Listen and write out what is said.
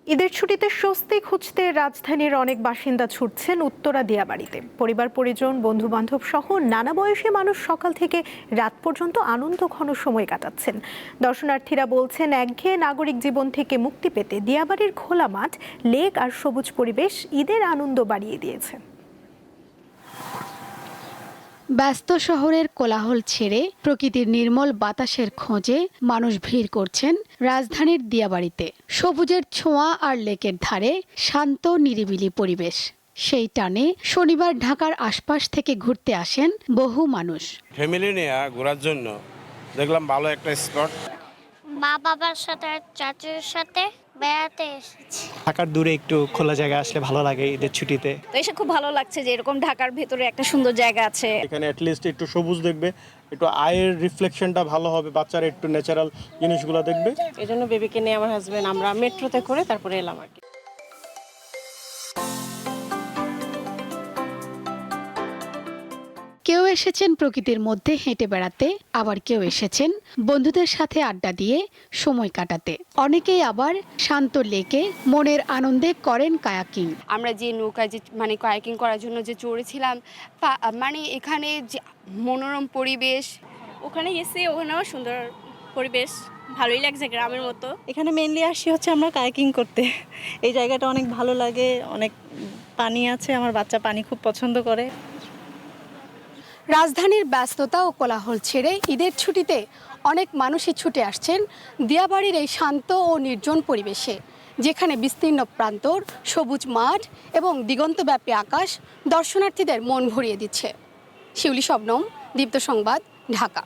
ঈদের ছুটিতে স্বস্তি খুঁজতে রাজধানীর অনেক বাসিন্দা ছুটছেন উত্তরা দিয়াবাড়িতে। পরিবার পরিজন বন্ধু বান্ধব সহ নানা বয়সী মানুষ সকাল থেকে রাত পর্যন্ত আনন্দ ঘন সময় কাটাচ্ছেন। দর্শনার্থীরা বলছেন একঘেয়ে নাগরিক জীবন থেকে মুক্তি পেতে দিয়াবাড়ির খোলা মাঠ, লেক আর সবুজ পরিবেশ ঈদের আনন্দ বাড়িয়ে দিয়েছে। ব্যস্ত শহরের কোলাহল ছেড়ে প্রকৃতির নির্মল বাতাসের খোঁজে মানুষ ভিড় করছেন রাজধানীর দিয়াবাড়িতে। সবুজের ছোঁয়া আর লেকের ধারে শান্ত নিরিবিলি পরিবেশ, সেই টানে শনিবার ঢাকার আশপাশ থেকে ঘুরতে আসেন বহু মানুষ। ফ্যামিলি নিয়ে ঘোরার জন্য দেখলাম ভালো একটা স্পট। মা বাবার সাথে আর চাচুর সাথে বেড়াতে এসেছি। ঢাকার দূরে একটু খোলা জায়গা আসলে ভালো লাগে ঈদের ছুটিতে। তো এসে খুব ভালো লাগছে যে এরকম ঢাকার ভেতরে একটা সুন্দর জায়গা আছে। এখানে অ্যাটলিস্ট একটু সবুজ দেখবে, একটু আয়ের রিফ্লেকশনটা ভালো হবে, বাচ্চারা একটু ন্যাচারাল জিনিসগুলো দেখবে। এই জন্য বেবিকে নিয়ে আমার হাজবেন্ড আমরা মেট্রোতে করে তারপরে এলাম আর কি। কেউ এসেছেন প্রকৃতির মধ্যে হেঁটে বেড়াতে, আবার কেউ এসেছেন বন্ধুদের সাথে আড্ডা দিয়ে সময় কাটাতে। অনেকেই আবার শান্ত লেকে মনের আনন্দে করেন কায়াকিং। আমরা যে নৌকায় যে কায়াকিং করার জন্য যে চড়েছিলাম, এখানে যে মনোরম পরিবেশ, ওখানে গেছি, ওখানেও সুন্দর পরিবেশ, ভালোই লাগছে গ্রামের মতো। এখানে মেইনলি আসি হচ্ছে আমরা কায়াকিং করতে। এই জায়গাটা অনেক ভালো লাগে, অনেক পানি আছে, আমার বাচ্চা পানি খুব পছন্দ করে। রাজধানীর ব্যস্ততা ও কোলাহল ছেড়ে ঈদের ছুটিতে অনেক মানুষই ছুটে আসছেন দিয়াবাড়ির এই শান্ত ও নির্জন পরিবেশে, যেখানে বিস্তীর্ণ প্রান্তর, সবুজ মাঠ এবং দিগন্তব্যাপী আকাশ দর্শনার্থীদের মন ভরিয়ে দিচ্ছে। শিউলি শবনম, দীপ্ত সংবাদ, ঢাকা।